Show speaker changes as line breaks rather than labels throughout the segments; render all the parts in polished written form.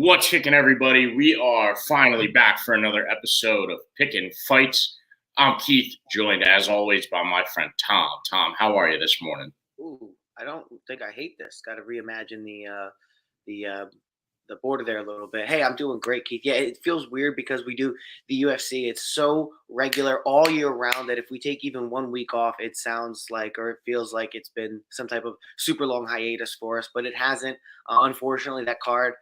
What's kicking, everybody? We are finally back for another episode of Pickin Fights. I'm Keith, joined as always by my friend Tom. Tom, how are you this morning?
Ooh, I don't think I hate this. Got to reimagine the border there a little bit. Hey, I'm doing great, Keith. Yeah, it feels weird because we do the UFC. It's so regular all year round that if we take even 1 week off, it sounds like or it feels like it's been some type of super long hiatus for us, but it hasn't. Unfortunately, that card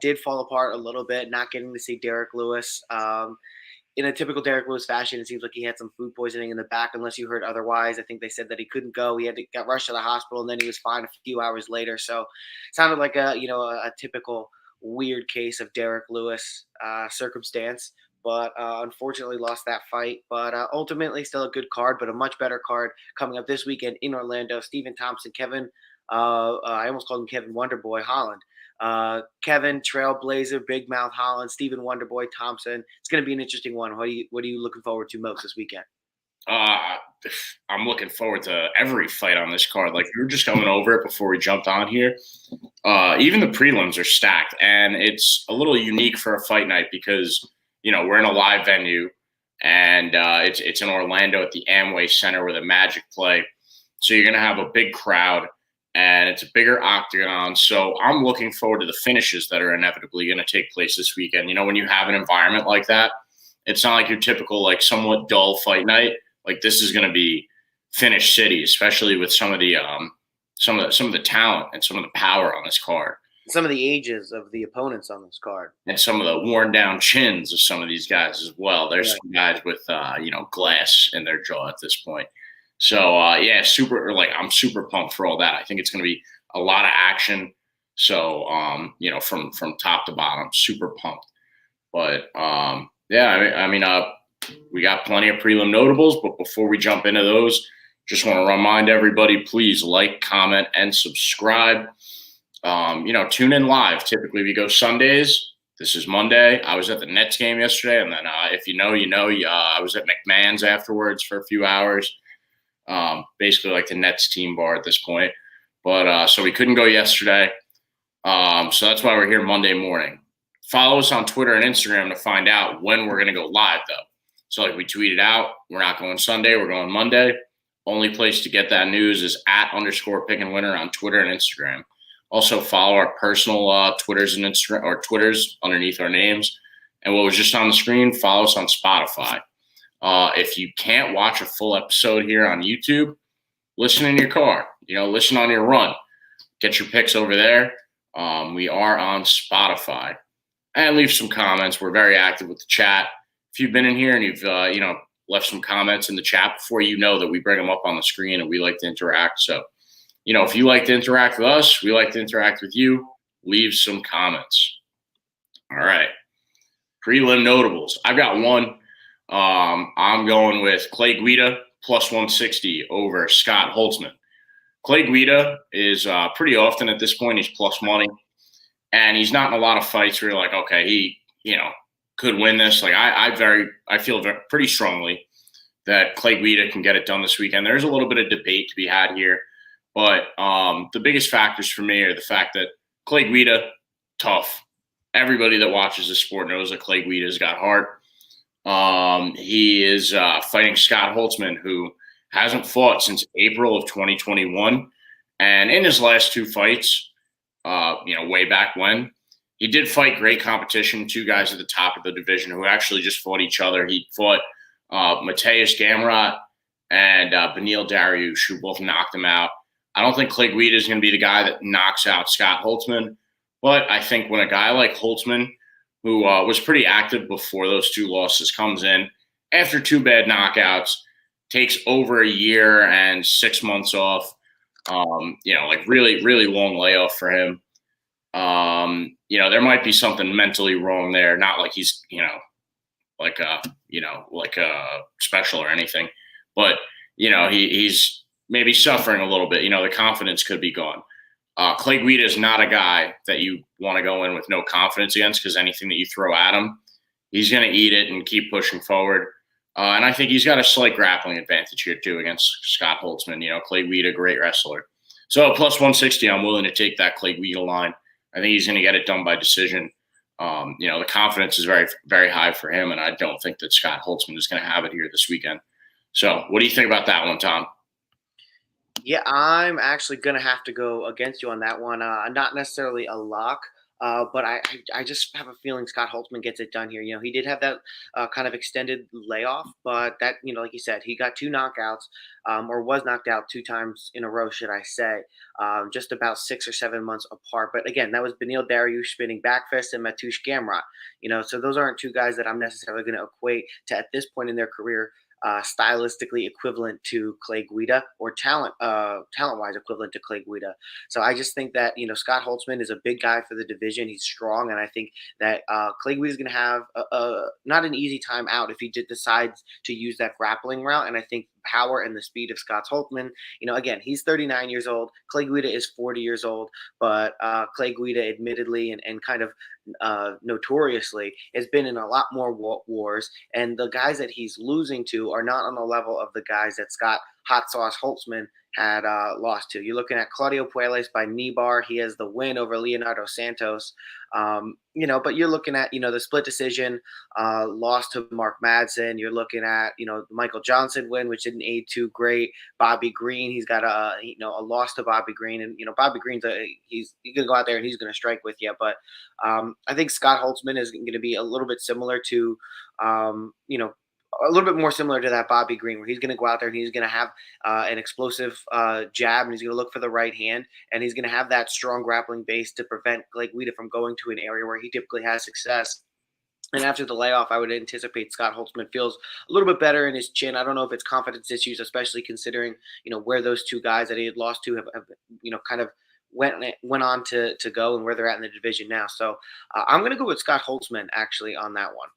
did fall apart a little bit. Not getting to see Derek Lewis. In a typical Derek Lewis fashion, it seems like he had some food poisoning in the back, unless you heard otherwise. I think they said that he couldn't go. He got rushed to the hospital, and then he was fine a few hours later. So, sounded like a typical weird case of Derek Lewis circumstance. But unfortunately, lost that fight. But ultimately, still a good card, but a much better card coming up this weekend in Orlando. Stephen Thompson, Kevin. I almost called him Kevin Wonderboy Holland. Kevin, Trailblazer, Big Mouth Holland, Stephen Wonderboy Thompson. It's going to be an interesting one. What are you looking forward to most this weekend?
I'm looking forward to every fight on this card. Like, we were just coming over it before we jumped on here. Even the prelims are stacked, and it's a little unique for a fight night because, we're in a live venue, and it's in Orlando at the Amway Center where the Magic play. So you're going to have a big crowd, and it's a bigger octagon. So I'm looking forward to the finishes that are inevitably going to take place this weekend. When you have an environment like that, it's not like your typical, like, somewhat dull fight night. Like, this is going to be finish city, especially with some of the talent and some of the power on this card.
Some of the ages of the opponents on this card.
And some of the worn down chins of some of these guys as well. There's some guys with, glass in their jaw at this point. So, I'm super pumped for all that. I think it's going to be a lot of action. So, from top to bottom, super pumped. But, we got plenty of prelim notables. But before we jump into those, just want to remind everybody, please like, comment, and subscribe. Tune in live. Typically, we go Sundays. This is Monday. I was at the Nets game yesterday. And then if you know, I was at McMahon's afterwards for a few hours. Basically like the Nets team bar at this point. But so we couldn't go yesterday. So that's why we're here Monday morning. Follow us on Twitter and Instagram to find out when we're going to go live, though. So like we tweeted out, we're not going Sunday, we're going Monday. Only place to get that news is @_PickinWinner on Twitter and Instagram. Also follow our personal Twitters and Instagram or Twitters underneath our names. And what was just on the screen, follow us on Spotify. If you can't watch a full episode here on YouTube, listen in your car. Listen on your run. Get your picks over there. We are on Spotify. And leave some comments. We're very active with the chat. If you've been in here and you've left some comments in the chat before, that we bring them up on the screen and we like to interact. So, if you like to interact with us, we like to interact with you. Leave some comments. All right. Prelim notables. I've got one. I'm going with Clay Guida plus 160 over Scott Holtzman. Clay Guida is pretty often at this point, he's plus money. And he's not in a lot of fights where you're like, okay, he, could win this. Like I feel pretty strongly that Clay Guida can get it done this weekend. There's a little bit of debate to be had here. But the biggest factors for me are the fact that Clay Guida, tough. Everybody that watches this sport knows that Clay Guida's got heart. He is fighting Scott Holtzman, who hasn't fought since April of 2021. And in his last two fights, way back when, he did fight great competition, two guys at the top of the division who actually just fought each other. He fought Matheus Gamrot and Beneil Dariush, who both knocked him out. I don't think Clay Guida is going to be the guy that knocks out Scott Holtzman. But I think when a guy like Holtzman, who was pretty active before those two losses, comes in after two bad knockouts, takes over a year and 6 months off, really, really long layoff for him. There might be something mentally wrong there. Not like he's, like a special or anything, but, he's maybe suffering a little bit. The confidence could be gone. Clay Guida is not a guy that you want to go in with no confidence against, because anything that you throw at him, he's going to eat it and keep pushing forward. And I think he's got a slight grappling advantage here too against Scott Holtzman. Clay Guida, great wrestler. So plus 160, I'm willing to take that Clay Guida line. I think he's going to get it done by decision. The confidence is very, very high for him, and I don't think that Scott Holtzman is going to have it here this weekend. So, what do you think about that one, Tom?
Yeah, I'm actually gonna have to go against you on that one. Not necessarily a lock, but I just have a feeling Scott Holtzman gets it done here. He did have that kind of extended layoff, but that like you said, he got two knockouts, or was knocked out two times in a row, should I say, just about 6 or 7 months apart. But again, that was Beneil Dariush spinning back fist and Matheus Gamrot. So those aren't two guys that I'm necessarily going to equate to at this point in their career stylistically equivalent to Clay Guida, or talent-wise equivalent to Clay Guida. So I just think that Scott Holtzman is a big guy for the division. He's strong, and I think that Clay Guida is going to have not an easy time out if he decides to use that grappling route. And I think power and the speed of Scott Holtzman. Again, he's 39 years old. Clay Guida is 40 years old, but Clay Guida, admittedly and kind of notoriously, has been in a lot more wars, and the guys that he's losing to are not on the level of the guys that Scott Hot Sauce Holtzman had lost to. You're looking at Claudio Puelles by knee bar. He has the win over Leonardo Santos. But you're looking at, the split decision loss to Mark Madsen. You're looking at, the Michael Johnson win, which didn't aid too great. Bobby Green, he's got a loss to Bobby Green. And, Bobby Green's he's going to go out there and he's going to strike with you. But I think Scott Holtzman is going to be a little bit similar to, a little bit more similar to that Bobby Green, where he's going to go out there and he's going to have an explosive jab, and he's going to look for the right hand, and he's going to have that strong grappling base to prevent Clay Guida from going to an area where he typically has success. And after the layoff, I would anticipate Scott Holtzman feels a little bit better in his chin. I don't know if it's confidence issues, especially considering where those two guys that he had lost to have kind of went on to go, and where they're at in the division now. So I'm going to go with Scott Holtzman actually on that one.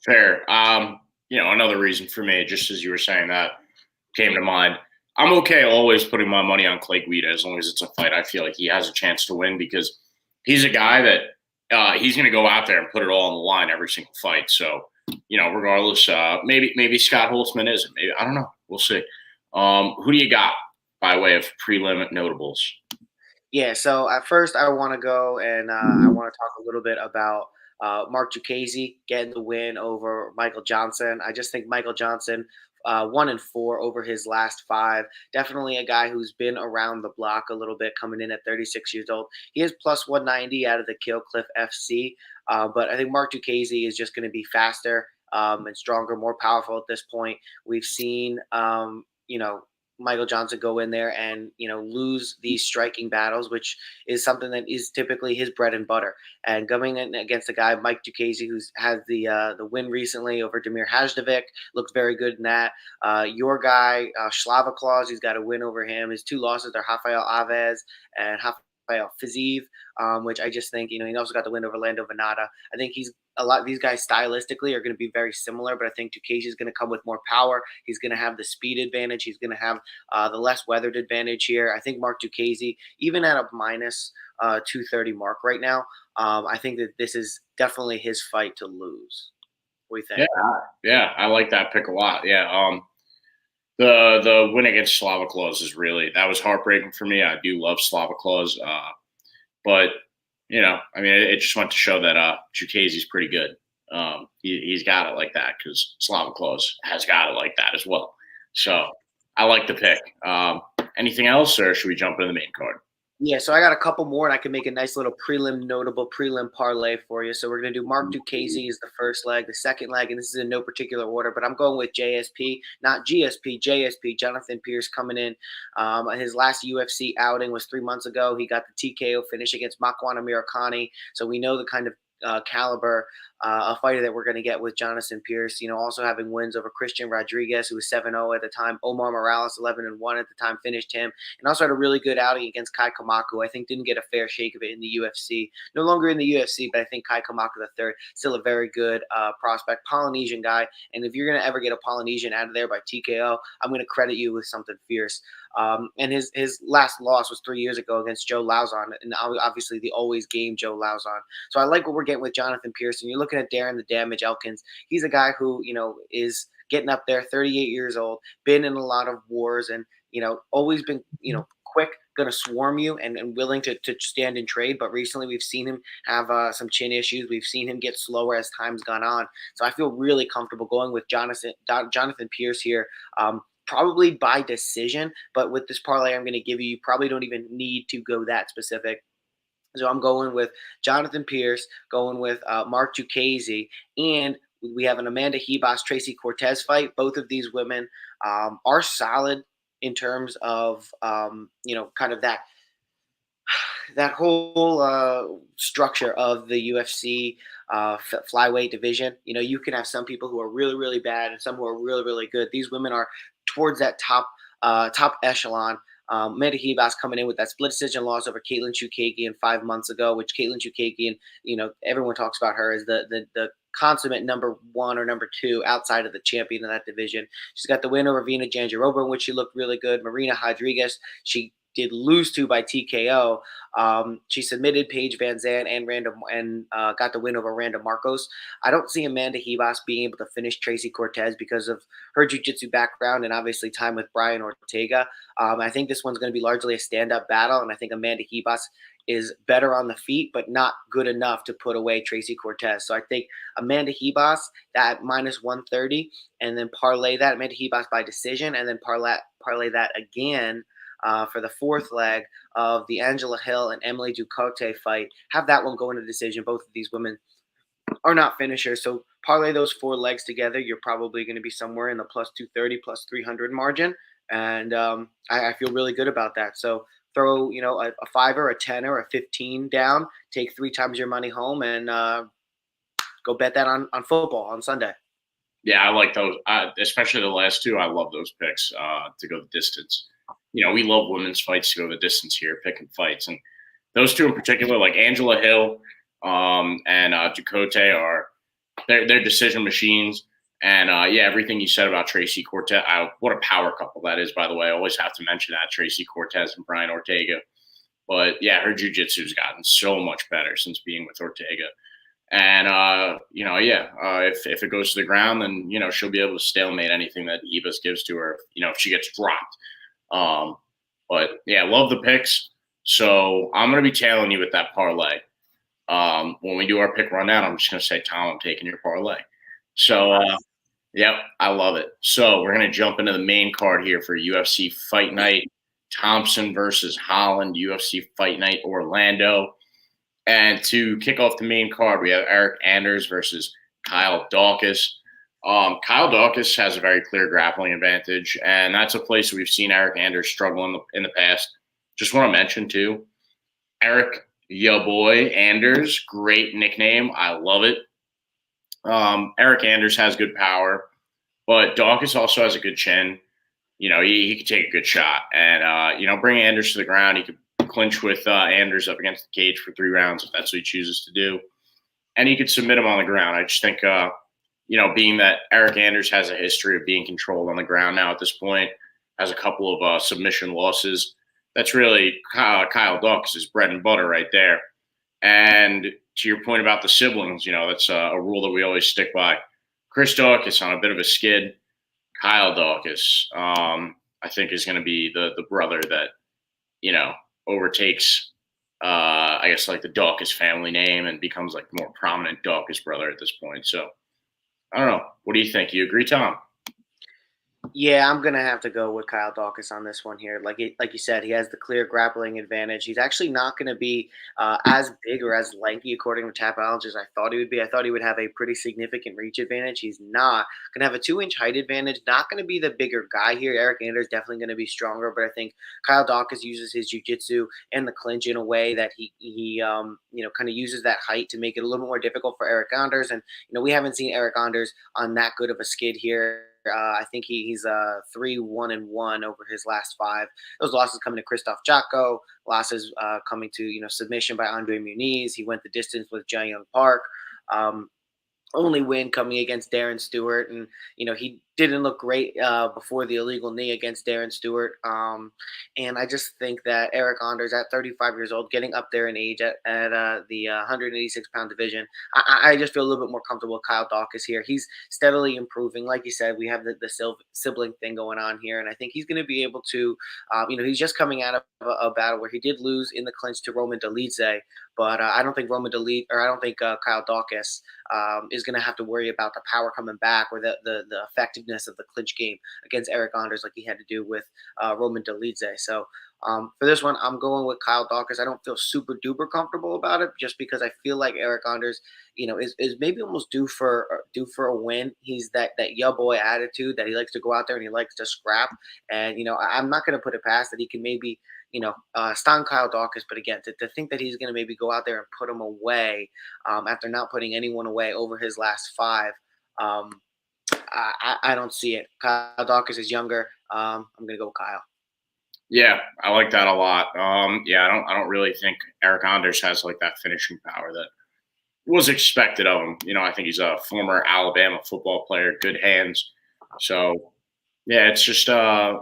Fair. Another reason for me, just as you were saying that, came to mind. I'm okay always putting my money on Clay Guida as long as it's a fight I feel like he has a chance to win, because he's a guy that he's going to go out there and put it all on the line every single fight. So, regardless, maybe Scott Holtzman isn't. Maybe, I don't know. We'll see. Who do you got by way of prelim notables?
Yeah, so at first I want to go and I want to talk a little bit about Mark Diakiese getting the win over Michael Johnson. I just think Michael Johnson, 1-4 over his last 5. Definitely a guy who's been around the block a little bit, coming in at 36 years old. He is plus 190 out of the Kill Cliff FC, but I think Mark Diakiese is just going to be faster and stronger, more powerful at this point. We've seen, Michael Johnson go in there and lose these striking battles, which is something that is typically his bread and butter. And going in against a guy Mike Diakiese, who's had the win recently over Damir Hajdovic, looks very good in that. Your guy Slava Claus, he's got a win over him. His 2 losses are Rafael Aves and Rafael Fiziev, which I just think he also got the win over Lando Venata. I think a lot of these guys stylistically are going to be very similar, but I think Diakiese is going to come with more power. He's going to have the speed advantage. He's going to have the less weathered advantage here. I think Mark Diakiese, even at a minus 230 mark right now, I think that this is definitely his fight to lose. What do you think?
Yeah, I like that pick a lot. Yeah, the win against Slava Claus that was heartbreaking for me. I do love Slava Claus, but it just went to show that Diakiese's pretty good. He's got it like that, because Slava Claus has got it like that as well. So I like the pick. Anything else, or should we jump into the main card?
Yeah, so I got a couple more, and I can make a nice little notable prelim parlay for you. So we're going to do Mark Diakiese is the first leg, the second leg, and this is in no particular order, but I'm going with JSP, not GSP, JSP, Jonathan Pierce, coming in. His last UFC outing was 3 months ago. He got the TKO finish against Makwan Amirkhani, so we know the kind of caliber a fighter that we're going to get with Jonathan Pierce. Also having wins over Christian Rodriguez, who was 7-0 at the time. Omar Morales, 11-1 at the time, finished him. And also had a really good outing against Kai Kamaku. I think didn't get a fair shake of it in the UFC. No longer in the UFC, but I think Kai Kamaku III, still a very good prospect. Polynesian guy. And if you're going to ever get a Polynesian out of there by TKO, I'm going to credit you with something fierce. And his last loss was 3 years ago against Joe Lauzon, and obviously the always game Joe Lauzon. So I like what we're getting with Jonathan Pierce. And you're looking at Darren the Damage Elkins. He's a guy who is getting up there, 38 years old, been in a lot of wars, and always been quick, going to swarm you, and willing to stand and trade. But recently, we've seen him have some chin issues. We've seen him get slower as time's gone on. So I feel really comfortable going with Jonathan Pierce here. Probably by decision, but with this parlay I'm going to give you, you probably don't even need to go that specific. So I'm going with Jonathan Pierce, going with Mark Duchesne, and we have an Amanda Hebas Tracy Cortez fight. Both of these women are solid in terms of kind of that whole structure of the UFC flyweight division. You can have some people who are really, really bad and some who are really, really good. These women are towards that top echelon. Amanda Hebas coming in with that split decision loss over Caitlin Chukagian 5 months ago, which Caitlin Chukagian, everyone talks about her as the consummate number 1 or number 2 outside of the champion in that division. She's got the win over Vina Jandiroba, in which she looked really good. Marina Rodriguez, she did lose to by TKO. She submitted Paige Van Zandt and got the win over Randa Marcos. I don't see Amanda Hebas being able to finish Tracy Cortez because of her jiu-jitsu background and obviously time with Brian Ortega. I think this one's going to be largely a stand-up battle, and I think Amanda Hebas is better on the feet, but not good enough to put away Tracy Cortez. So I think Amanda Hebas at minus 130, and then parlay that Amanda Hebas by decision, and then parlay that again for the fourth leg of the Angela Hill and Emily Ducote fight. Have that one go into decision. Both of these women are not finishers. So parlay those 4 legs together, you're probably going to be somewhere in the plus 230, plus 300 margin. And I feel really good about that. So throw, a fiver, a 10, or a 15 down, take 3 times your money home, and go bet that on football on Sunday.
Yeah, I like those, especially the last 2. I love those picks to go the distance. We love women's fights to go the distance here, Pickin Fights. And those 2 in particular, like Angela Hill and Ducote, they're decision machines. And, everything you said about Tracy Cortez, what a power couple that is, by the way. I always have to mention that, Tracy Cortez and Brian Ortega. But, her jiu-jitsu's gotten so much better since being with Ortega. And, if it goes to the ground, then, she'll be able to stalemate anything that Hebas gives to her, if she gets dropped. Love the picks. So I'm going to be tailing you with that parlay. When we do our pick rundown, I'm just going to say, Tom, I'm taking your parlay. So, yep, I love it. So we're going to jump into the main card here for UFC Fight Night. Thompson versus Holland, UFC Fight Night Orlando. And to kick off the main card, we have Eric Anders versus Kyle Daukaus. Kyle Daukaus has a very clear grappling advantage, and that's a place we've seen Eric Anders struggle in the past. Just want to mention, too, Eric, ya boy, Anders, great nickname. I love it. Eric Anders has good power, but Daukaus also has a good chin. He could take a good shot. And, bring Anders to the ground. He could clinch with Anders up against the cage for 3 rounds if that's what he chooses to do. And he could submit him on the ground. I just think being that Eric Anders has a history of being controlled on the ground now at this point, has a couple of submission losses, that's really Kyle Daukaus' bread and butter right there. And to your point about the siblings, that's a rule that we always stick by. Chris Daukaus on a bit of a skid. Kyle Daukaus, I think, is going to be the brother that, overtakes, the Daukaus family name and becomes like the more prominent Daukaus brother at this point. So, I don't know. What do you think? You agree, Tom?
Yeah, I'm going to have to go with Kyle Daukaus on this one here. Like you said, he has the clear grappling advantage. He's actually not going to be as big or as lanky, according to Tapology, as I thought he would be. I thought he would have a pretty significant reach advantage. He's not. Going to have a 2-inch height advantage. Not going to be the bigger guy here. Eric Anders definitely going to be stronger, but I think Kyle Daukaus uses his jiu-jitsu and the clinch in a way that he kind of uses that height to make it a little bit more difficult for Eric Anders. And, we haven't seen Eric Anders on that good of a skid here. I think he's 3-1-1 over his last 5. Those losses coming to Christoph Jocko, losses coming to submission by Andre Muniz. He went the distance with Jae Young Park. Only win coming against Darren Stewart, and he didn't look great before the illegal knee against Darren Stewart. And I just think that Eric Anders at 35 years old, getting up there in age at the 186-pound division, I just feel a little bit more comfortable with Kyle Dawkins here. He's steadily improving. Like you said, we have the sibling thing going on here, and I think he's going to be able to, he's just coming out of a battle where he did lose in the clinch to Roman Dolidze, but I don't think Kyle Dawkins is going to have to worry about the power coming back or the effectiveness of the clinch game against Eric Anders like he had to do with Roman Dolidze. So for this one, I'm going with Kyle Dawkins. I don't feel super duper comfortable about it just because I feel like Eric Anders, is maybe almost due for a win. He's that ya boy attitude that he likes to go out there and he likes to scrap. And I'm not going to put it past that he can maybe stun Kyle Dawkins, but again, to think that he's going to maybe go out there and put him away after not putting anyone away over his last five, I don't see it. Kyle Dawkins is younger. I'm going to go with Kyle.
Yeah, I like that a lot. I don't really think Eric Anders has like that finishing power that was expected of him. I think he's a former Alabama football player, good hands. So yeah, it's just I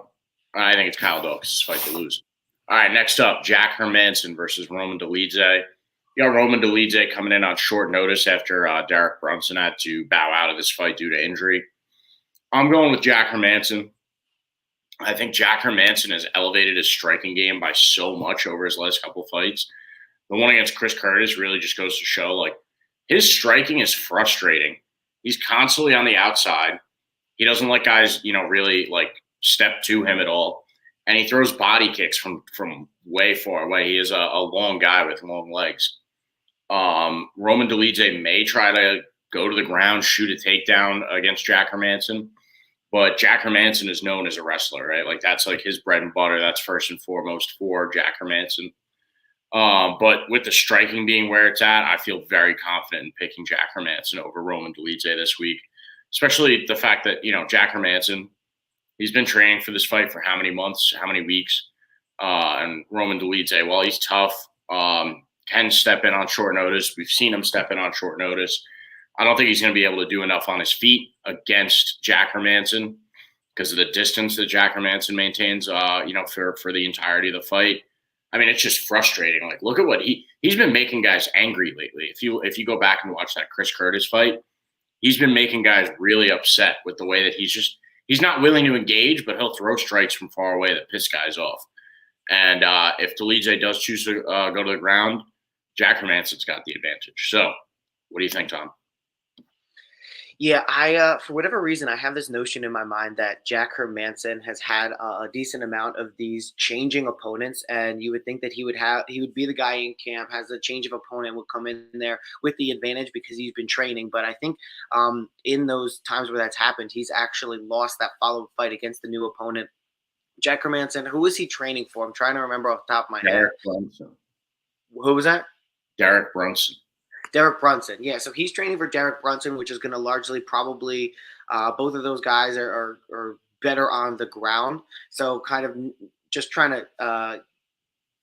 think it's Kyle Dawkins' fight to lose. All right, next up, Jack Hermansson versus Roman Dolidze. You got Roman Dolidze coming in on short notice after Derek Brunson had to bow out of this fight due to injury. I'm going with Jack Hermansson. I think Jack Hermansson has elevated his striking game by so much over his last couple fights. The one against Chris Curtis really just goes to show, like, his striking is frustrating. He's constantly on the outside. He doesn't let guys, really, like, step to him at all. And he throws body kicks from way far away. He is a long guy with long legs. Roman Dolidze may try to go to the ground, shoot a takedown against Jack Hermansson. But Jack Hermansson is known as a wrestler, right? Like, that's like his bread and butter. That's first and foremost for Jack Hermansson. But with the striking being where it's at, I feel very confident in picking Jack Hermansson over Roman Dolidze this week, especially the fact that, Jack Hermansson, he's been training for this fight for how many months, how many weeks? And Roman Dolidze, while he's tough, can step in on short notice. We've seen him step in on short notice. I don't think he's going to be able to do enough on his feet against Jack Hermansson because of the distance that Jack Hermansson maintains, for the entirety of the fight. I mean, it's just frustrating. Like, look at what he's been making guys angry lately. If you go back and watch that Chris Curtis fight, he's been making guys really upset with the way that he's not willing to engage, but he'll throw strikes from far away that piss guys off. And if Dolidze does choose to go to the ground, Jack Hermansson's got the advantage. So what do you think, Tom?
Yeah, I for whatever reason, I have this notion in my mind that Jack Hermansson has had a decent amount of these changing opponents, and you would think that he would be the guy in camp, has a change of opponent, would come in there with the advantage because he's been training. But I think in those times where that's happened, he's actually lost that follow-up fight against the new opponent. Jack Hermansson, who is he training for? I'm trying to remember off the top of my head.
Derek Brunson.
Who was that?
Derek Brunson.
Derek Brunson, yeah. So he's training for Derek Brunson, which is going to largely probably both of those guys are better on the ground. So kind of just trying to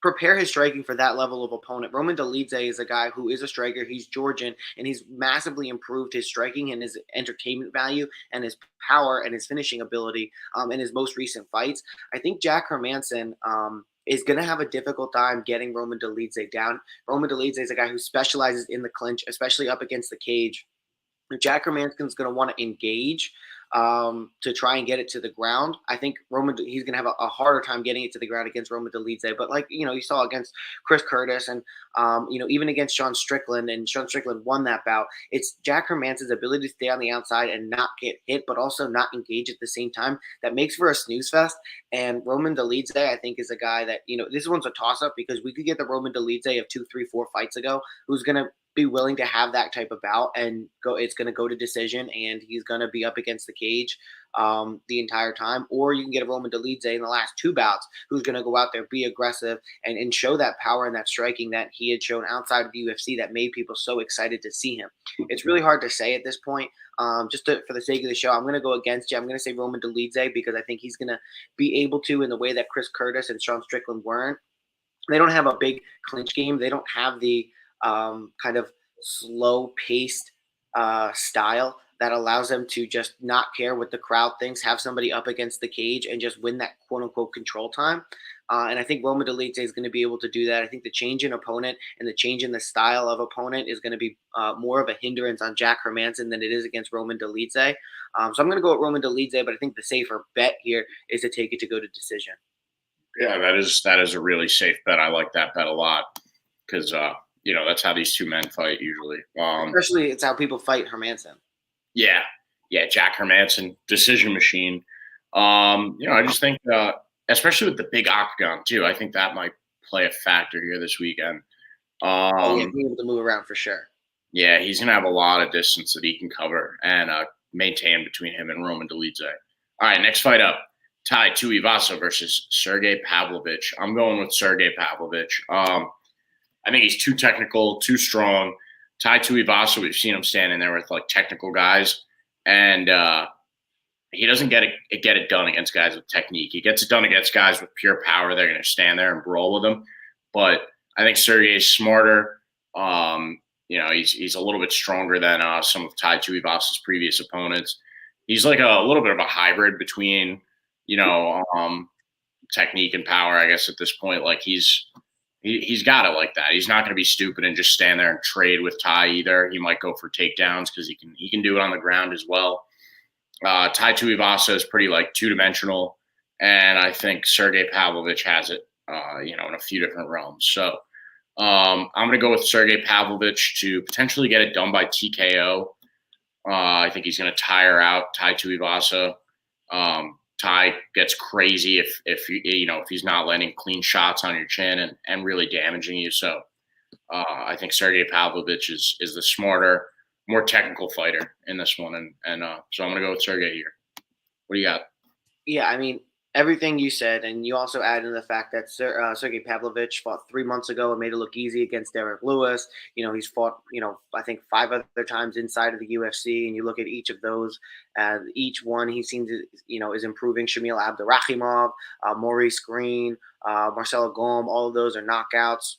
prepare his striking for that level of opponent. Roman Dolidze is a guy who is a striker. He's Georgian, and he's massively improved his striking and his entertainment value and his power and his finishing ability in his most recent fights. I think Jack Hermansson is going to have a difficult time getting Roman Dolidze down. Roman Dolidze is a guy who specializes in the clinch, especially up against the cage. Jack Hermansson's going to want to engage to try and get it to the ground. I think he's going to have a harder time getting it to the ground against Roman Dolidze. But like, you saw against Chris Curtis and, even against Sean Strickland, and Sean Strickland won that bout. It's Jack Hermansson's ability to stay on the outside and not get hit, but also not engage at the same time that makes for a snooze fest. And Roman Dolidze, I think, is a guy that, this one's a toss up because we could get the Roman Dolidze of 2, 3, 4 fights ago who's going to be willing to have that type of bout and go. It's going to go to decision, and he's going to be up against the cage the entire time. Or you can get a Roman Dolidze in the last 2 bouts who's going to go out there, be aggressive, and show that power and that striking that he had shown outside of the UFC that made people so excited to see him. It's really hard to say at this point. For the sake of the show, I'm going to go against you. I'm going to say Roman Dolidze because I think he's going to be able to in the way that Chris Curtis and Sean Strickland weren't. They don't have a big clinch game. They don't have the kind of slow-paced style that allows them to just not care what the crowd thinks, have somebody up against the cage, and just win that quote unquote control time. And I think Roman Dolidze is going to be able to do that. I think the change in opponent and the change in the style of opponent is going to be more of a hindrance on Jack Hermansson than it is against Roman Dolidze. So I'm going to go with Roman Dolidze, but I think the safer bet here is to take it to go to decision.
Yeah, that is a really safe bet. I like that bet a lot because that's how these two men fight usually.
Especially it's how people fight Hermansson.
Yeah, Jack Hermansson, decision machine. I just think, especially with the big octagon too, I think that might play a factor here this weekend.
Being able to move around for sure.
Yeah, he's gonna have a lot of distance that he can cover and maintain between him and Roman Dolidze. All right, next fight up. Tai Tuivasa versus Sergei Pavlovich. I'm going with Sergei Pavlovich. I think he's too technical, too strong. Tai Tuivasa, we've seen him standing there with like technical guys, and he doesn't get it done against guys with technique. He gets it done against guys with pure power. They're going to stand there and brawl with him. But I think Sergei's smarter. He's a little bit stronger than some of Tai Tuivasa's previous opponents. He's like a little bit of a hybrid between technique and power, I guess, at this point. Like he's got it like that. He's not going to be stupid and just stand there and trade with Tai either. He might go for takedowns because he can do it on the ground as well. Tai Tuivasa is pretty like two-dimensional, and I think Sergei Pavlovich has it, in a few different realms. So I'm going to go with Sergei Pavlovich to potentially get it done by TKO. I think he's going to tire out Tai Tuivasa. Tai gets crazy if he's not landing clean shots on your chin and really damaging you. So I think Sergei Pavlovich is the smarter, more technical fighter in this one, and so I'm gonna go with Sergei here. What do you got?
Yeah, I mean everything you said, and you also add in the fact that Sergei Pavlovich fought 3 months ago and made it look easy against Derek Lewis. He's fought I think 5 other times inside of the UFC, and you look at each of those, each one he seems to is improving. Shamil Abdurakhimov, Maurice Green, Marcelo Gom, all of those are knockouts.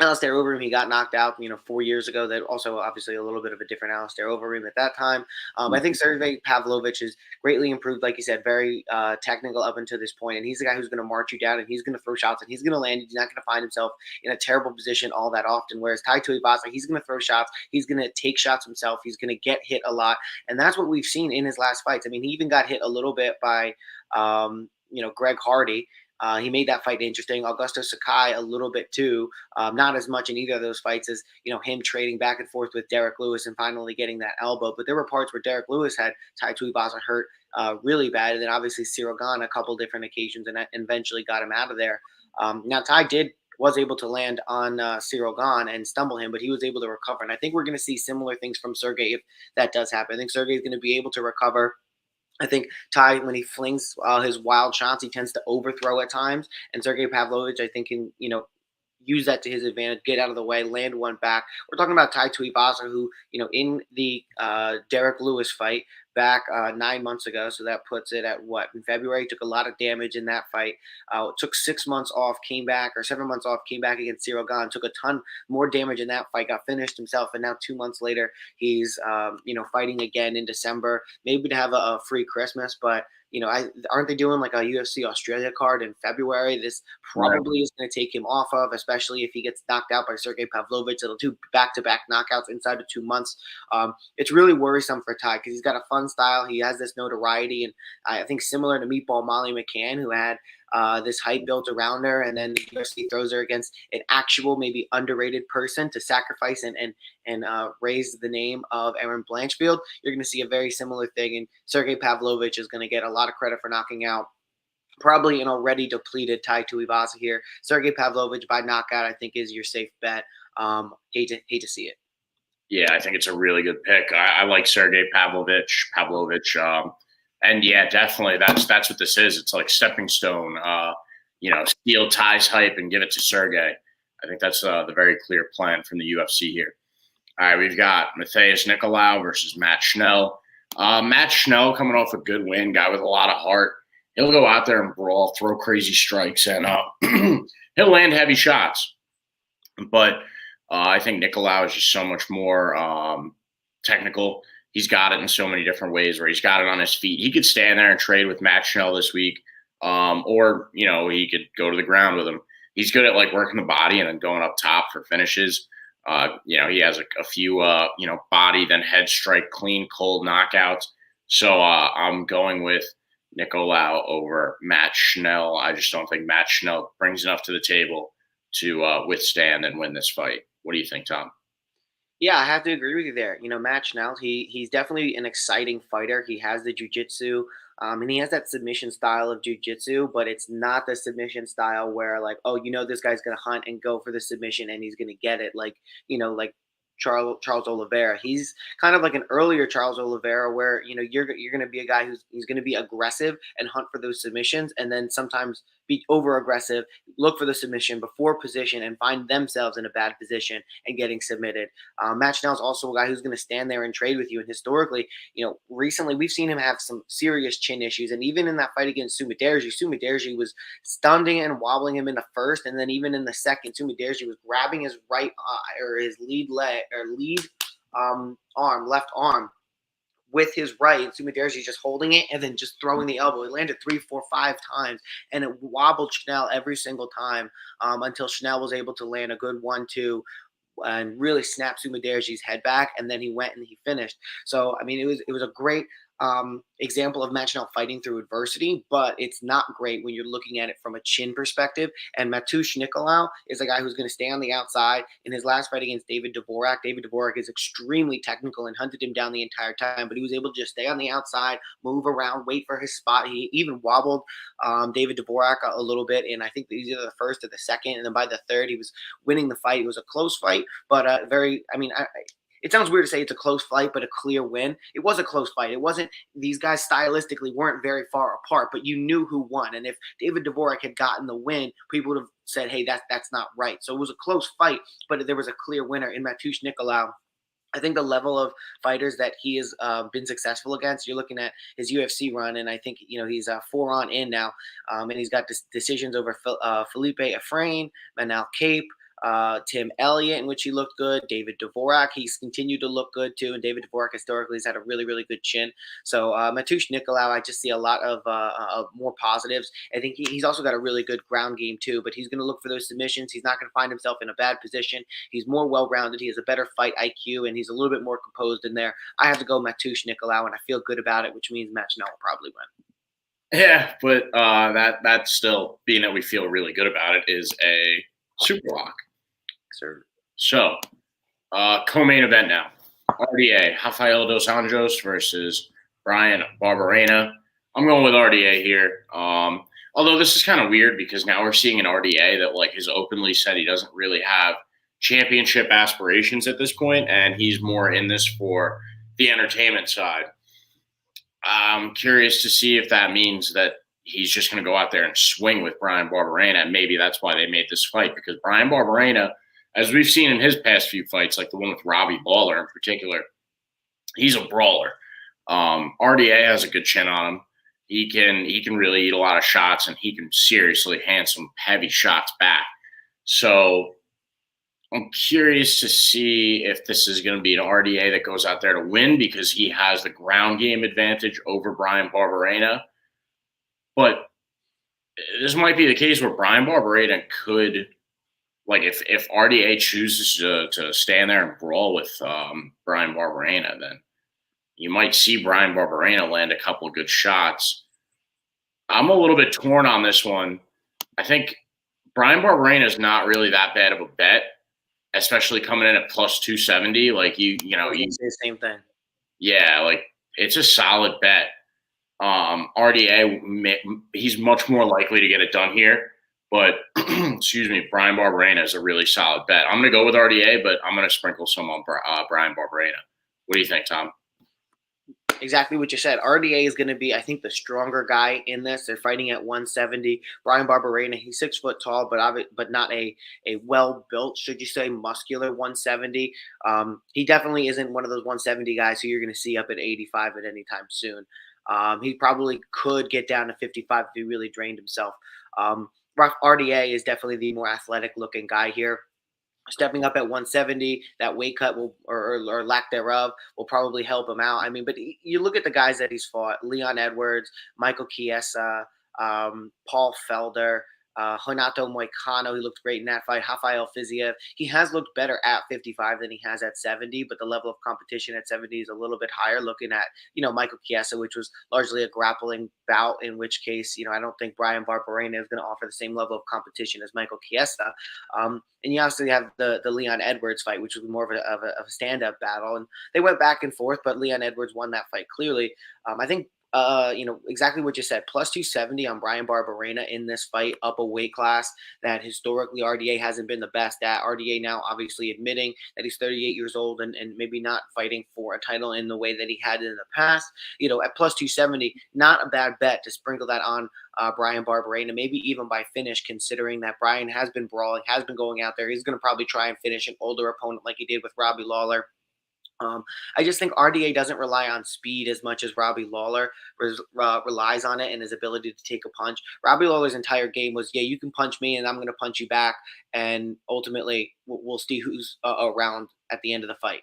Alistair Overeem, he got knocked out, 4 years ago. That also obviously a little bit of a different Alistair Overeem at that time. I think Sergei Pavlovich is greatly improved, like you said, very technical up until this point. And he's the guy who's going to march you down, and he's going to throw shots, and he's going to land. He's not going to find himself in a terrible position all that often. Whereas Tai Tuivasa, he's going to throw shots. He's going to take shots himself. He's going to get hit a lot. And that's what we've seen in his last fights. I mean, he even got hit a little bit by, Greg Hardy. He made that fight interesting. Augusto Sakai a little bit too, not as much in either of those fights as him trading back and forth with Derek Lewis and finally getting that elbow. But there were parts where Derek Lewis had Tai Tuivasa hurt really bad, and then obviously Cyril Gane a couple different occasions, and eventually got him out of there. Now Tai was able to land on Cyril Gane and stumble him, but he was able to recover. And I think we're going to see similar things from Sergei if that does happen. I think Sergei is going to be able to recover. I think Tai, when he flings his wild shots, he tends to overthrow at times. And Sergei Pavlovich, I think, can use that to his advantage, get out of the way, land one back. We're talking about Tai Tuivasa, who in the Derek Lewis fight back 9 months ago, so that puts it at in February, took a lot of damage in that fight. Took 6 months off, came back, or 7 months off, came back against Cyril Gane, took a ton more damage in that fight, got finished himself, and now 2 months later he's fighting again in December, maybe to have a free Christmas, but aren't they doing like a UFC Australia card in February? This probably is going to take him off of, especially if he gets knocked out by Sergei Pavlovich. It'll do back-to-back knockouts inside of 2 months. It's really worrisome for Tai because he's got a fun style. He has this notoriety, and I think similar to Meatball Molly McCann, who had this hype built around her, and then the UFC throws her against an actual, maybe underrated person to sacrifice and raise the name of Erin Blanchfield. You're going to see a very similar thing, and Sergei Pavlovich is going to get a lot of credit for knocking out probably an already depleted Tai Tuivasa here. Sergei Pavlovich by knockout, I think, is your safe bet. Hate to see it.
Yeah, I think it's a really good pick. I like Sergei Pavlovich. And yeah, definitely. That's what this is. It's like stepping stone. Steal Tai's hype and give it to Sergei. I think that's the very clear plan from the UFC here. All right, we've got Matheus Nicolau versus Matt Schnell. Matt Schnell coming off a good win, guy with a lot of heart. He'll go out there and brawl, throw crazy strikes, and he'll land heavy shots. But I think Nicolau is just so much more technical. he's got it in so many different ways where he's got it on his feet. He could stand there and trade with Matt Schnell this week, or he could go to the ground with him. He's good at like working the body and then going up top for finishes. He has a few body then head strike clean cold knockouts. So I'm going with Nicolau over Matt Schnell. I just don't think Matt Schnell brings enough to the table to withstand and win this fight. What do you think, Tom?
Yeah, I have to agree with you there. Matt Schnell, he's definitely an exciting fighter. He has the jujitsu, and he has that submission style of jujitsu, but it's not the submission style where like, oh, this guy's gonna hunt and go for the submission and he's gonna get it. Like Charles Oliveira. He's kind of like an earlier Charles Oliveira, where you're going to be a guy he's going to be aggressive and hunt for those submissions, and then sometimes be over aggressive, look for the submission before position, and find themselves in a bad position and getting submitted. Matt Schnell is also a guy who's going to stand there and trade with you. And historically, recently we've seen him have some serious chin issues, and even in that fight against Sumiderji was stunning and wobbling him in the first, and then even in the second, Sumiderji was grabbing his right eye or his lead left arm with his right, and Sumiderji just holding it and then just throwing the elbow. It landed 3, 4, 5 times, and it wobbled Schnell every single time until Schnell was able to land a good 1-2 and really snap Sumiderji's head back, and then he went and he finished. So I mean, it was a great example of Matt Schnell fighting through adversity, but it's not great when you're looking at it from a chin perspective. And Matheus Nicolau is a guy who's going to stay on the outside. In his last fight against David Dvorak is extremely technical and hunted him down the entire time, but he was able to just stay on the outside, move around, wait for his spot. He even wobbled David Dvorak a little bit, and I think either the first or the second, and then by the third, he was winning the fight. It was a close fight, but it sounds weird to say it's a close fight, but a clear win. It was a close fight. It wasn't, these guys stylistically weren't very far apart, but you knew who won. And if David Dvorak had gotten the win, people would have said, hey, that's not right. So it was a close fight, but there was a clear winner in Matheus Nicolau. I think the level of fighters that he has been successful against, you're looking at his UFC run, and I think, he's 4 on in now, and he's got decisions over Felipe Efrain, Manal Cape, Tim Elliott, in which he looked good. David Dvorak, he's continued to look good too. And David Dvorak historically has had a really, really good chin. So Matheus Nicolau, I just see a lot of more positives. I think he's also got a really good ground game too, but he's going to look for those submissions. He's not going to find himself in a bad position. He's more well-rounded. He has a better fight IQ, and he's a little bit more composed in there. I have to go Matheus Nicolau, and I feel good about it, which means Matt Schnell will probably win.
Yeah, but that's still, being that we feel really good about it, is a super lock.
Sir.
So, co-main event now. RDA, Rafael Dos Anjos versus Brian Barberena. I'm going with RDA here. Although this is kind of weird because now we're seeing an RDA that like has openly said he doesn't really have championship aspirations at this point, and he's more in this for the entertainment side. I'm curious to see if that means that he's just going to go out there and swing with Brian Barberena, and maybe that's why they made this fight, because Brian Barberena, as we've seen in his past few fights, like the one with Robbie Lawler in particular, he's a brawler. RDA has a good chin on him. He can really eat a lot of shots, and he can seriously hand some heavy shots back. So I'm curious to see if this is going to be an RDA that goes out there to win because he has the ground game advantage over Brian Barberena. But this might be the case where Brian Barberena could, like, if RDA chooses to stand there and brawl with Brian Barberena, then you might see Brian Barberena land a couple of good shots. I'm a little bit torn on this one. I think Brian Barberena is not really that bad of a bet, especially coming in at plus 270. Like you say
the same thing.
Yeah, like it's a solid bet. RDA, he's much more likely to get it done here. But, excuse me, Brian Barberena is a really solid bet. I'm going to go with RDA, but I'm going to sprinkle some on Brian Barberena. What do you think, Tom?
Exactly what you said. RDA is going to be, I think, the stronger guy in this. They're fighting at 170. Brian Barberena, he's 6 foot tall, but not a well-built, should you say, muscular 170. He definitely isn't one of those 170 guys who you're going to see up at 85 at any time soon. He probably could get down to 55 if he really drained himself. RDA is definitely the more athletic looking guy here. stepping up at 170, that weight cut will or lack thereof will probably help him out. I mean, but you look at the guys that he's fought: Leon Edwards, Michael Chiesa, Paul Felder, Renato Moicano. He looked great in that fight. Rafael Fiziev. He has looked better at 55 than he has at 70, but the level of competition at 70 is a little bit higher. Looking at Michael Chiesa, which was largely a grappling bout, in which case I don't think Brian Barberena is going to offer the same level of competition as Michael Chiesa. And you obviously have the Leon Edwards fight, which was more of a stand-up battle, and they went back and forth, but Leon Edwards won that fight clearly. I think exactly what you said. Plus 270 on Brian Barberena in this fight, up a weight class that historically RDA hasn't been the best at. RDA now obviously admitting that he's 38 years old and maybe not fighting for a title in the way that he had in the past. At plus 270, not a bad bet to sprinkle that on Brian Barberena, maybe even by finish, considering that Brian has been brawling, has been going out there. He's going to probably try and finish an older opponent like he did with Robbie Lawler. I just think RDA doesn't rely on speed as much as Robbie Lawler relies on it and his ability to take a punch. Robbie Lawler's entire game was, yeah, you can punch me and I'm going to punch you back. And ultimately, we'll see who's around at the end of the fight.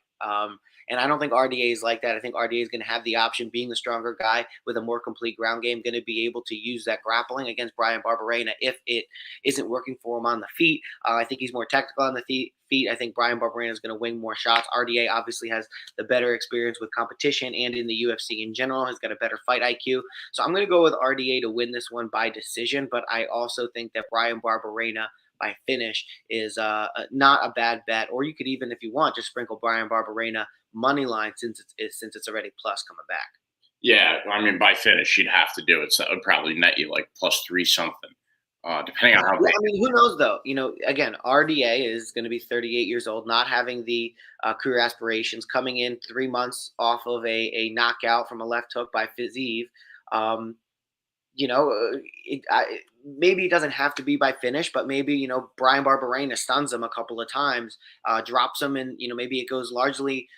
And I don't think RDA is like that. I think RDA is going to have the option, being the stronger guy with a more complete ground game, going to be able to use that grappling against Brian Barberena if it isn't working for him on the feet. I think he's more technical on the feet. I think Brian Barberena is going to wing more shots. RDA obviously has the better experience with competition and in the UFC in general, has got a better fight IQ. So I'm going to go with RDA to win this one by decision, but I also think that Brian Barberena by finish is not a bad bet. Or you could even, if you want, just sprinkle Brian Barberena money line since it's already plus coming back.
Yeah, I mean, by finish, you'd have to do it. So it would probably net you like plus 3 something, depending on how.
Yeah, I mean, who knows though? Again, RDA is going to be 38 years old, not having the career aspirations, coming in 3 months off of a knockout from a left hook by Fiziev. Maybe it doesn't have to be by finish, but maybe, Brian Barberena stuns him a couple of times, drops him, and, maybe it goes largely,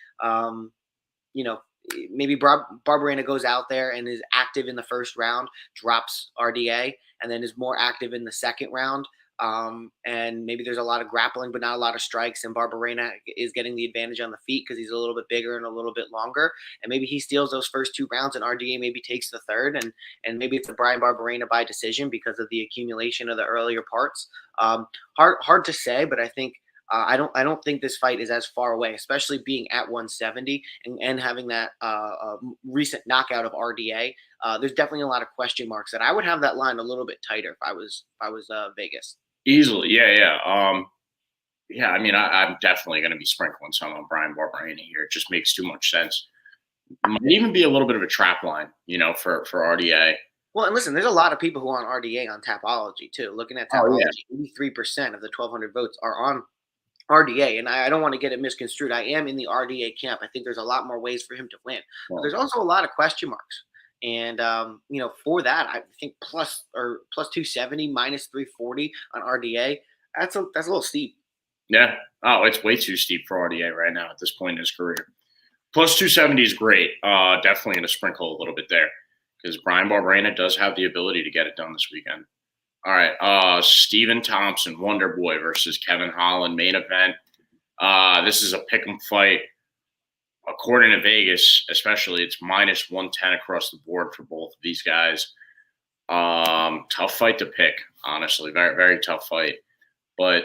maybe Barberena goes out there and is active in the first round, drops RDA, and then is more active in the second round. And maybe there's a lot of grappling, but not a lot of strikes. And Barberena is getting the advantage on the feet because he's a little bit bigger and a little bit longer. And maybe he steals those first 2 rounds, and RDA maybe takes the third. And maybe it's a Brian Barberena by decision because of the accumulation of the earlier parts. Hard to say, but I think I don't think this fight is as far away, especially being at 170 and having that recent knockout of RDA. There's definitely a lot of question marks that I would have that line a little bit tighter if I was Vegas.
Easily, yeah. Yeah, I mean, I'm definitely going to be sprinkling some on Brian Barberena here. It just makes too much sense. Might even be a little bit of a trap line, for RDA.
Well, and listen, there's a lot of people who are on RDA on Tapology too. Looking at Tapology, 83% of the 1,200 votes are on RDA, and I don't want to get it misconstrued. I am in the RDA camp. I think there's a lot more ways for him to win. But there's also a lot of question marks. And for that, I think plus 270 minus 340 on RDA, that's a little steep.
Yeah. Oh, it's way too steep for RDA right now at this point in his career. Plus 270 is great. Definitely going to sprinkle a little bit there because Brian Barberena does have the ability to get it done this weekend. All right. Stephen Thompson, Wonderboy versus Kevin Holland, main event. This is a pick'em fight. According to Vegas, especially, it's minus 110 across the board for both of these guys. Tough fight to pick, honestly. Very, very tough fight. But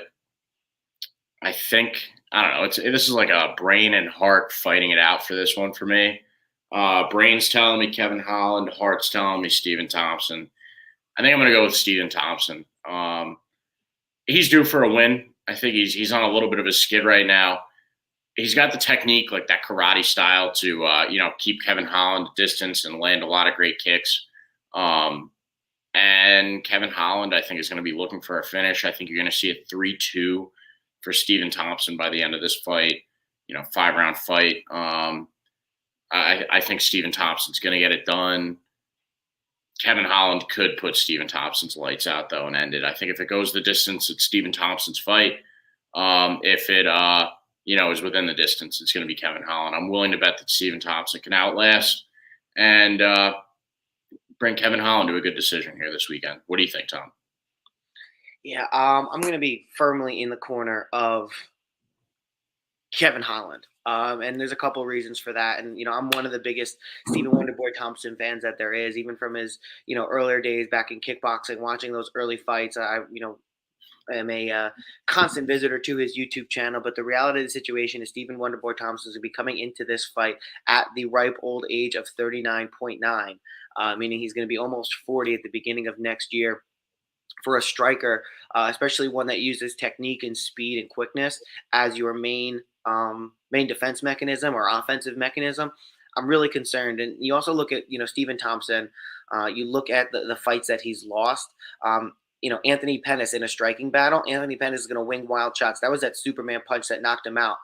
I think, I don't know, this is like a brain and heart fighting it out for this one for me. Brain's telling me Kevin Holland. Heart's telling me Stephen Thompson. I think I'm going to go with Stephen Thompson. He's due for a win. I think he's on a little bit of a skid right now. He's got the technique, like that karate style, to keep Kevin Holland at distance and land a lot of great kicks. And Kevin Holland, I think, is going to be looking for a finish. I think you're going to see a 3-2 for Stephen Thompson by the end of this fight. 5-round fight. I think Stephen Thompson's going to get it done. Kevin Holland could put Stephen Thompson's lights out, though, and end it. I think if it goes the distance, it's Stephen Thompson's fight. If it is within the distance, it's going to be Kevin Holland. I'm willing to bet that Stephen Thompson can outlast and bring Kevin Holland to a good decision here this weekend. What do you think, Tom?
Yeah, I'm going to be firmly in the corner of Kevin Holland. And there's a couple of reasons for that. And, I'm one of the biggest Stephen Wonderboy Thompson fans that there is, even from his, earlier days back in kickboxing, watching those early fights. I'm a constant visitor to his YouTube channel, but the reality of the situation is Stephen Wonderboy Thompson is going to be coming into this fight at the ripe old age of 39.9, meaning he's going to be almost 40 at the beginning of next year. For a striker, especially one that uses technique and speed and quickness as your main defense mechanism or offensive mechanism, I'm really concerned. And you also look at Stephen Thompson. You look at the fights that he's lost. Anthony Pettis in a striking battle. Anthony Pettis is going to wing wild shots. That was that Superman punch that knocked him out.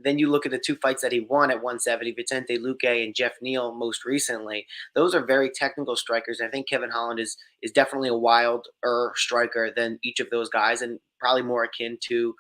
Then you look at the two fights that he won at 170, Vicente Luque and Jeff Neal most recently. Those are very technical strikers. And I think Kevin Holland is definitely a wilder striker than each of those guys, and probably more akin to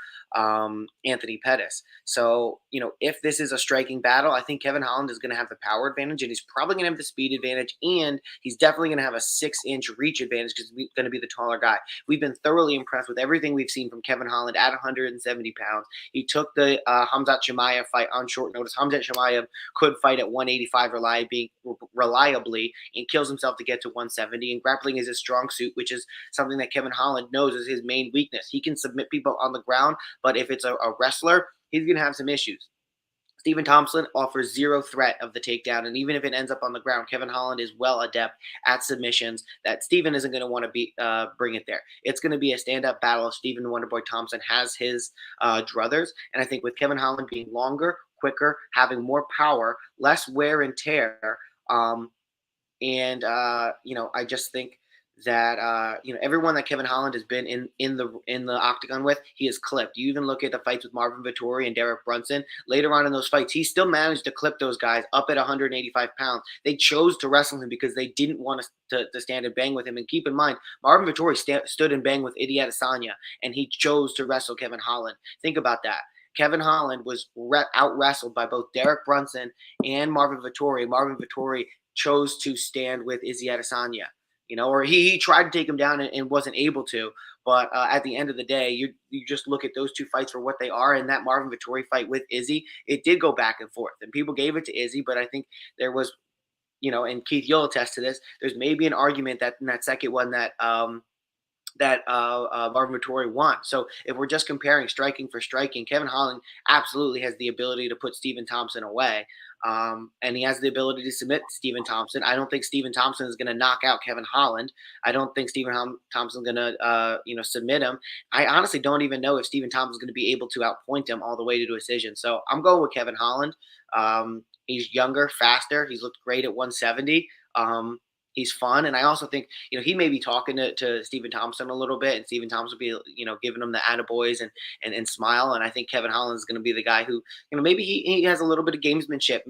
Anthony Pettis. So, if this is a striking battle, I think Kevin Holland is going to have the power advantage, and he's probably going to have the speed advantage, and he's definitely going to have a 6-inch reach advantage because he's going to be the taller guy. We've been thoroughly impressed with everything we've seen from Kevin Holland at 170 pounds. He took the Khamzat Chimaev fight on short notice. Khamzat Chimaev could fight at 185 reliably and kills himself to get to 170, and grappling is his strong suit, which is something that Kevin Holland knows is his main weakness. He can submit people on the ground, but if it's a wrestler, he's going to have some issues. Stephen Thompson offers zero threat of the takedown, and even if it ends up on the ground, Kevin Holland is well adept at submissions that Stephen isn't going to want to bring it there. It's going to be a stand-up battle if Stephen Wonderboy Thompson has his druthers, and I think with Kevin Holland being longer, quicker, having more power, less wear and tear, I just think that everyone that Kevin Holland has been in the octagon with, he has clipped. You even look at the fights with Marvin Vettori and Derek Brunson. Later on in those fights, he still managed to clip those guys up at 185 pounds. They chose to wrestle him because they didn't want to stand and bang with him. And keep in mind, Marvin Vettori stood and banged with Idi Adesanya, and he chose to wrestle Kevin Holland. Think about that. Kevin Holland was out-wrestled by both Derek Brunson and Marvin Vettori. Marvin Vettori chose to stand with Izzy Adesanya. Or he tried to take him down and wasn't able to. But at the end of the day, you just look at those two fights for what they are. And that Marvin Vettori fight with Izzy, it did go back and forth. And people gave it to Izzy, but I think there was, and Keith, you'll attest to this, there's maybe an argument that in that second one that Marvin Vettori won. So if we're just comparing striking for striking, Kevin Holland absolutely has the ability to put Stephen Thompson away. And he has the ability to submit Stephen Thompson. I don't think Stephen Thompson is going to knock out Kevin Holland. I don't think Stephen Thompson is going to, submit him. I honestly don't even know if Stephen Thompson is going to be able to outpoint him all the way to a decision. So I'm going with Kevin Holland. He's younger, faster. He's looked great at 170. He's fun. And I also think, he may be talking to Stephen Thompson a little bit, and Stephen Thompson will be, giving him the attaboys and smile. And I think Kevin Holland is going to be the guy who, maybe he has a little bit of gamesmanship.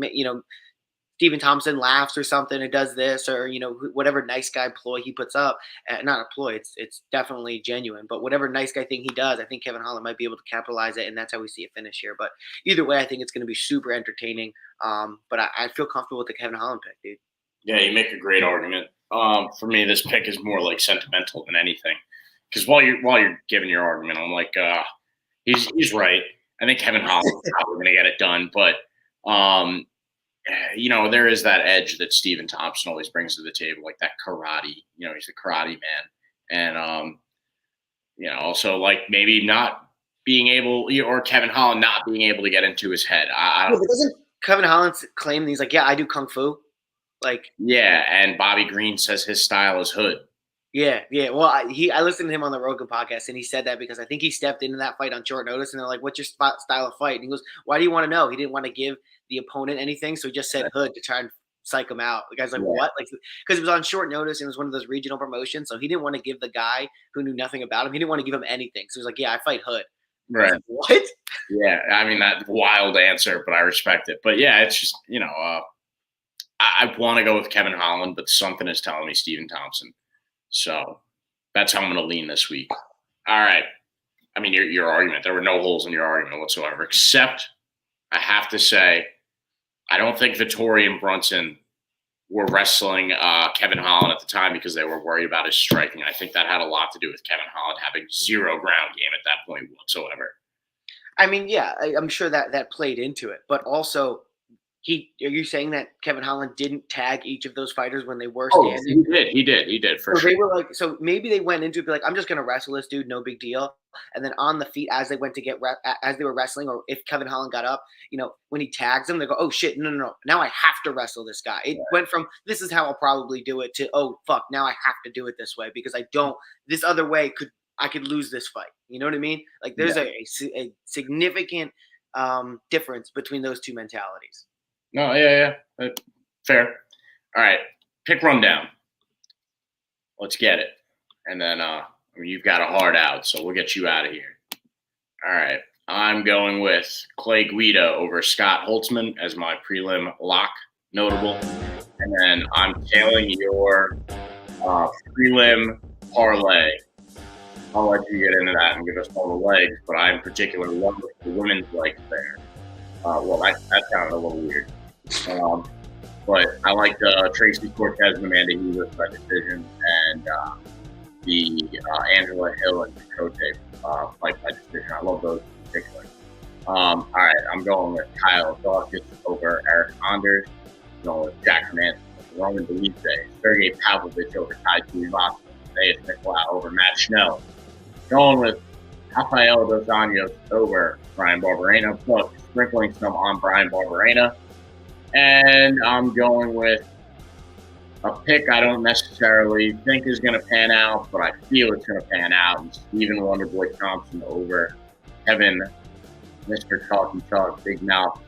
Stephen Thompson laughs or something and does this, or, whatever nice guy ploy he puts up. Not a ploy, it's definitely genuine. But whatever nice guy thing he does, I think Kevin Holland might be able to capitalize it, and that's how we see it finish here. But either way, I think it's going to be super entertaining. But I feel comfortable with the Kevin Holland pick, dude.
Yeah, you make a great argument. For me, this pick is more like sentimental than anything. Because while you're giving your argument, I'm like, he's right. I think Kevin Holland is probably going to get it done, but there is that edge that Stephen Thompson always brings to the table, like that karate. He's a karate man, and also like maybe not being able, or Kevin Holland not being able to get into his head. I don't.
Doesn't Kevin Holland claim he's like, yeah, I do kung fu?
Yeah, and Bobby Green says his style is hood.
Yeah. Well, I listened to him on the Rogan podcast, and he said that because I think he stepped into that fight on short notice, and they're like, "What's your style of fight?" And he goes, "Why do you want to know?" He didn't want to give the opponent anything, so he just said hood to try and psych him out. The guy's like, "What?" Because it was on short notice, and it was one of those regional promotions, so he didn't want to give the guy who knew nothing about him. He didn't want to give him anything, so he was like, "Yeah, I fight hood."
Right.
Like, what?
Yeah, I mean that wild answer, but I respect it. But yeah, it's just I want to go with Kevin Holland, but something is telling me Stephen Thompson. So that's how I'm going to lean this week. All right. I mean, your argument, there were no holes in your argument whatsoever, except I have to say, I don't think Vettori and Brunson were wrestling Kevin Holland at the time because they were worried about his striking. I think that had a lot to do with Kevin Holland having zero ground game at that point whatsoever.
I mean, yeah, I'm sure that played into it, but also are you saying that Kevin Holland didn't tag each of those fighters when they were
Oh,
standing?
he did for
So
sure.
they were like, so maybe they went into it, be like, I'm just gonna wrestle this dude, no big deal. And then on the feet, as they went to as they were wrestling, or if Kevin Holland got up, when he tags them, they go, oh shit, no, no, no, now I have to wrestle this guy. It went from this is how I'll probably do it to oh fuck, now I have to do it this way because I don't this other way I could lose this fight. You know what I mean? Like
Yeah.
there's a significant difference between those two mentalities.
No, yeah. Fair. All right. Pick rundown. Let's get it. And then you've got a hard out, so we'll get you out of here. All right. I'm going with Clay Guida over Scott Holtzman as my prelim lock notable. And then I'm tailing your prelim parlay. I'll let you get into that and give us all the legs, but I in particular love the women's legs there. Well, that sounded a little weird. But I like Tracy Cortez and Amanda Healis by decision, and the Angela Hill and Kote fight by decision. I love those in particular. All right, I'm going with Kyle Dawkins over Eric Anders. I'm going with Jack Hermansson over Roman Dolidze. Sergei Pavlovich over Tuivasa. Matheus Nicolau over Matt Schnell. Going with Rafael Dos Anjos over Brian Barberena, but sprinkling some on Brian Barberena. And I'm going with a pick I don't necessarily think is going to pan out, but I feel it's going to pan out. And Stephen Wonderboy Thompson over Kevin, Mr. Talky Talk, Big Mouth,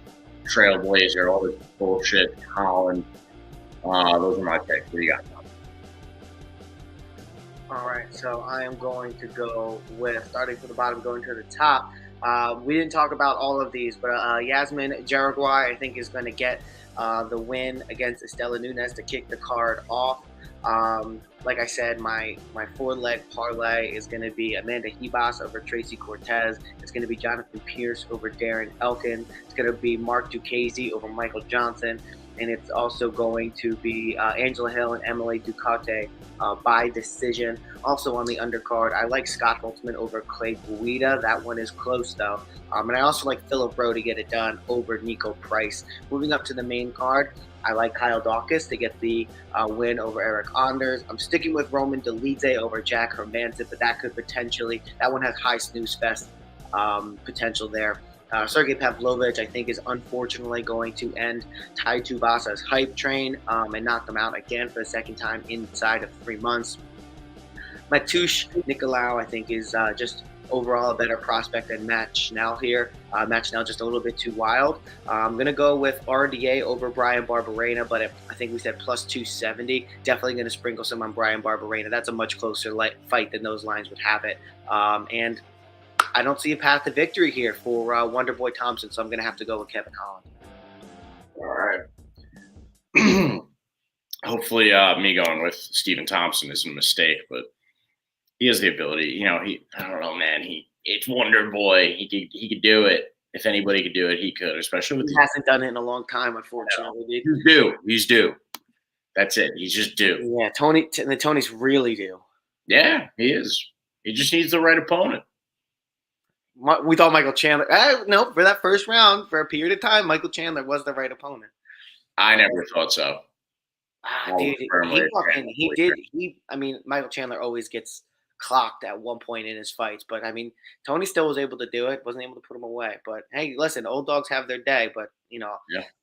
Trailblazer, all this bullshit, Holland. Those are my picks. What do you got?
All right, so I am going to go with, starting from the bottom, going to the top. We didn't talk about all of these, but Yasmin Jaraguay, I think, is going to get the win against Estela Nunes to kick the card off. Like I said, my 4-leg parlay is going to be Amanda Healis over Tracy Cortez. It's going to be Jonathan Pierce over Darren Elkin. It's going to be Mark Duchesne over Michael Johnson. And it's also going to be Angela Hill and Emily Ducote by decision. Also on the undercard, I like Scott Holtzman over Clay Guida. That one is close, though. And I also like Philip Rowe to get it done over Nico Price. Moving up to the main card, I like Kyle Dawkins to get the win over Eric Anders. I'm sticking with Roman Dolidze over Jack Hermansson, but that one has high snooze fest potential there. Sergei Pavlovich, I think, is unfortunately going to end Tai Tuivasa's hype train and knock them out again for the second time inside of 3 months. Matheus Nicolau, I think, is just overall a better prospect than Matt Schnell here. Matt Schnell just a little bit too wild. I'm going to go with RDA over Brian Barberena, but I think we said plus 270. Definitely going to sprinkle some on Brian Barberena. That's a much closer fight than those lines would have it. And I don't see a path to victory here for Wonderboy Thompson, so I'm going to have to go with Kevin Holland.
All right. Hopefully, me going with Stephen Thompson isn't a mistake, but he has the ability. I don't know, man. It's Wonderboy. He could do it. If anybody could do it, he could. Especially with
he hasn't done it in a long time, unfortunately.
He's due. That's it. He's just due.
Yeah, Tony's really due.
Yeah, he is. He just needs the right opponent.
We thought Michael Chandler. No, for that first round, for a period of time, Michael Chandler was the right opponent.
I never thought so.
Dude, Michael Chandler always gets clocked at one point in his fights, but I mean, Tony still was able to do it. Wasn't able to put him away. But hey, listen, old dogs have their day. But yeah.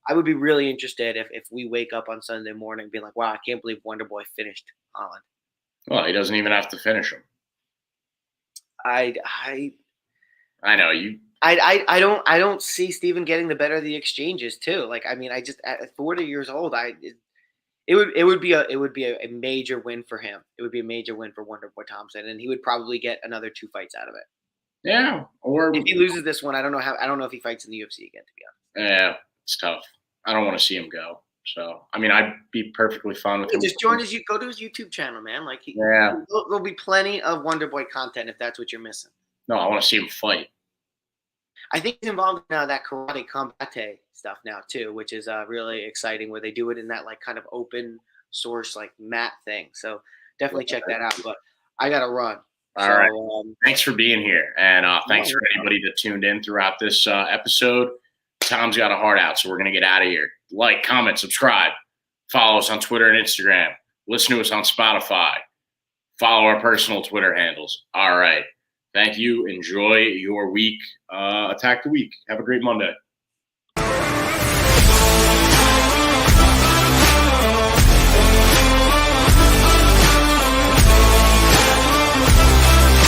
I would be really interested if we wake up on Sunday morning being like, wow, I can't believe Wonderboy finished Holland.
Well, he doesn't even have to finish him. I know you.
I don't see Steven getting the better of the exchanges too. Like, I mean, I just at 40 years old, it would be a major win for him. It would be a major win for Wonderboy Thompson, and he would probably get another 2 fights out of it.
Yeah, or
if he loses this one, I don't know if he fights in the UFC again. To be honest.
Yeah, it's tough. I don't want to see him go. So, I mean, I'd be perfectly fine with him.
Just go to his YouTube channel, man. Like, there'll be plenty of Wonderboy content if that's what you're missing.
No, I want to see him fight.
I think he's involved in that karate combate stuff now too, which is really exciting. Where they do it in that like kind of open source like mat thing. So definitely check that out. But I gotta run.
All right. Thanks for being here. And thanks for anybody that tuned in throughout this episode. Tom's got a heart out, so we're going to get out of here. Like, comment, subscribe. Follow us on Twitter and Instagram. Listen to us on Spotify. Follow our personal Twitter handles. All right. Thank you. Enjoy your week. Attack the week. Have a great Monday.